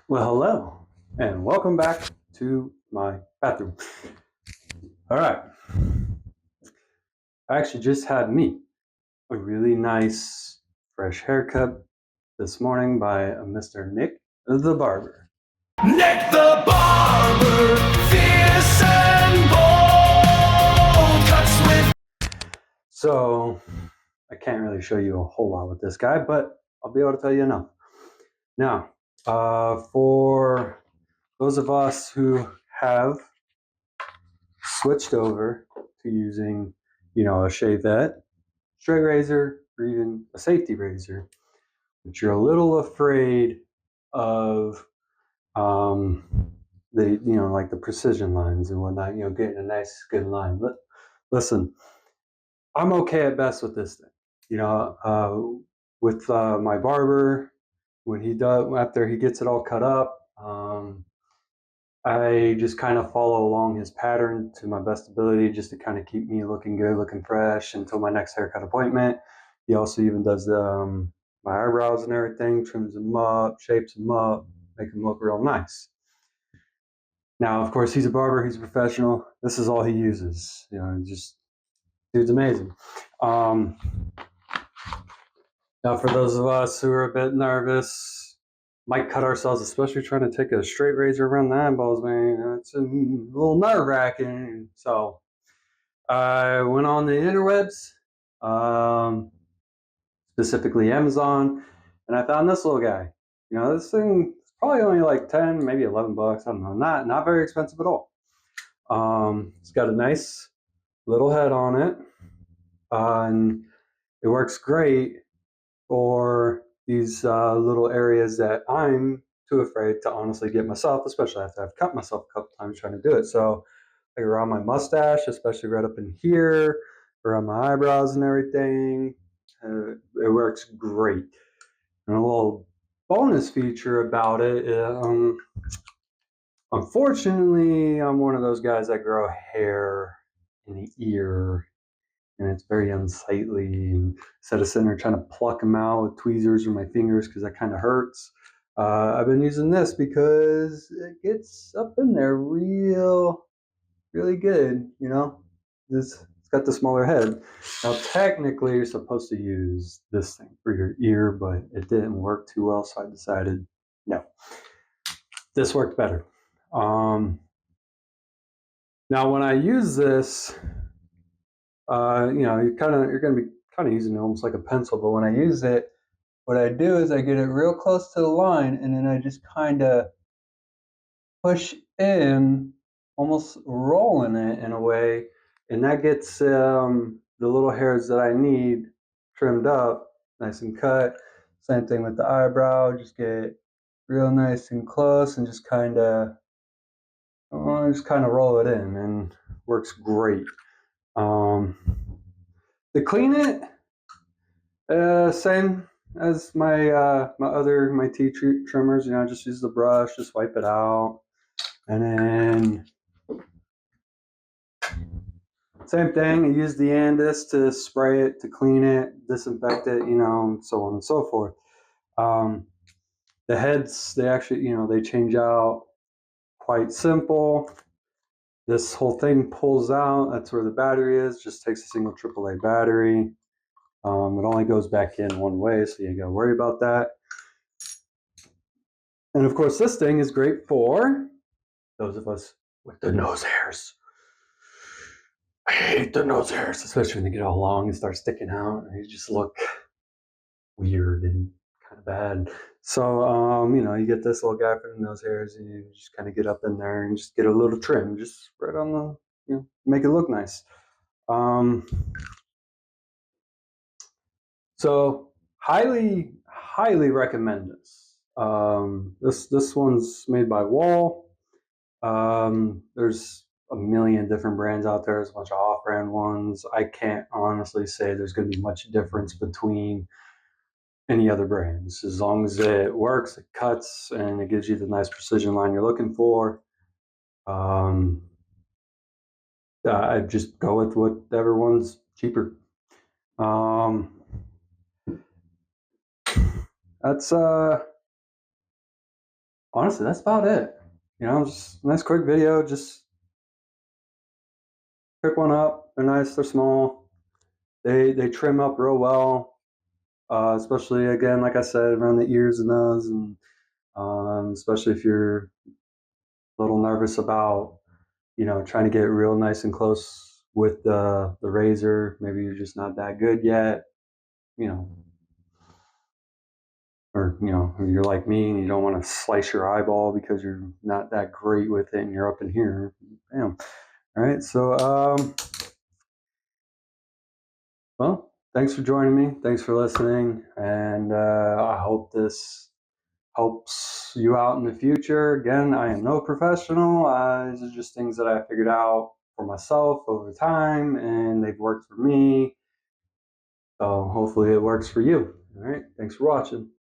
Well, hello, and welcome back to my bathroom. All right, I actually just had me a really nice fresh haircut this morning by Mr. Nick the Barber. Nick the Barber, fierce and bold, cuts with. So, I can't really show you a whole lot with this guy, but I'll be able to tell you enough. Now, for those of us who have switched over to using, a shavette, straight razor, or even a safety razor, but you're a little afraid of like the precision lines and whatnot, getting a nice good line. But listen, I'm okay at best with this thing. With my barber, when he does, after he gets it all cut up, I just kind of follow along his pattern to my best ability just to kind of keep me looking good, looking fresh until my next haircut appointment. He also even does my eyebrows and everything, trims them up, shapes them up, make them look real nice. Now, of course, he's a barber, he's a professional. This is all he uses. Just dude's amazing. Now, for those of us who are a bit nervous, might cut ourselves, especially trying to take a straight razor around the eyeballs, man. It's a little nerve wracking. So I went on the interwebs, specifically Amazon, and I found this little guy. This thing is probably only like 10, maybe $11. I don't know. Not very expensive at all. It's got a nice little head on it, and it works great for these little areas that I'm too afraid to honestly get myself, especially after I've cut myself a couple times trying to do it. So, like around my mustache, especially right up in here, around my eyebrows and everything, it works great. And a little bonus feature about it, unfortunately, I'm one of those guys that grow hair in the ear, and it's very unsightly. And instead of sitting there trying to pluck them out with tweezers or my fingers because that kind of hurts, I've been using this because it gets up in there really good. It's got the smaller head. Now, technically, you're supposed to use this thing for your ear, but it didn't work too well, so I decided no, this worked better. Now, when I use this, you're going to be kind of using it almost like a pencil, but when I use it, what I do is I get it real close to the line, and then I just kind of push in, almost rolling it in a way, and that gets the little hairs that I need trimmed up, nice and cut. Same thing with the eyebrow, just get real nice and close, and just kind of roll it in, and works great. Um, to clean it, same as my tea trimmers. I just use the brush, just wipe it out, and then same thing. I use the Andis to spray it, to clean it, disinfect it, so on and so forth. The heads, they actually, they change out quite simple. This whole thing pulls out. That's where the battery is. Just takes a single AAA battery. It only goes back in one way, so you got to worry about that. And of course, this thing is great for those of us with the nose hairs. I hate the nose hairs, especially when they get all long and start sticking out, and they just look weird and kind of bad. So, you get this little guy for the nose hairs, and you just kind of get up in there and just get a little trim, just right on make it look nice. So, highly recommend this. This one's made by Wall. There's a million different brands out there. There's a bunch of off-brand ones. I can't honestly say there's going to be much difference between any other brands. As long as it works, it cuts, and it gives you the nice precision line you're looking for. I just go with whatever one's cheaper. That's honestly, that's about it. Just a nice quick video. Just pick one up. They're nice. They're small. They trim up real well. Especially again, like I said, around the ears and those, and especially if you're a little nervous about, trying to get real nice and close with the razor. Maybe you're just not that good yet, you know, or you're like me and you don't want to slice your eyeball because you're not that great with it and you're up in here. Damn. All right. So, well, thanks for joining me. Thanks for listening, and I hope this helps you out in the future. Again, I am no professional. These are just things that I figured out for myself over time, and they've worked for me. So hopefully it works for you. All right. Thanks for watching.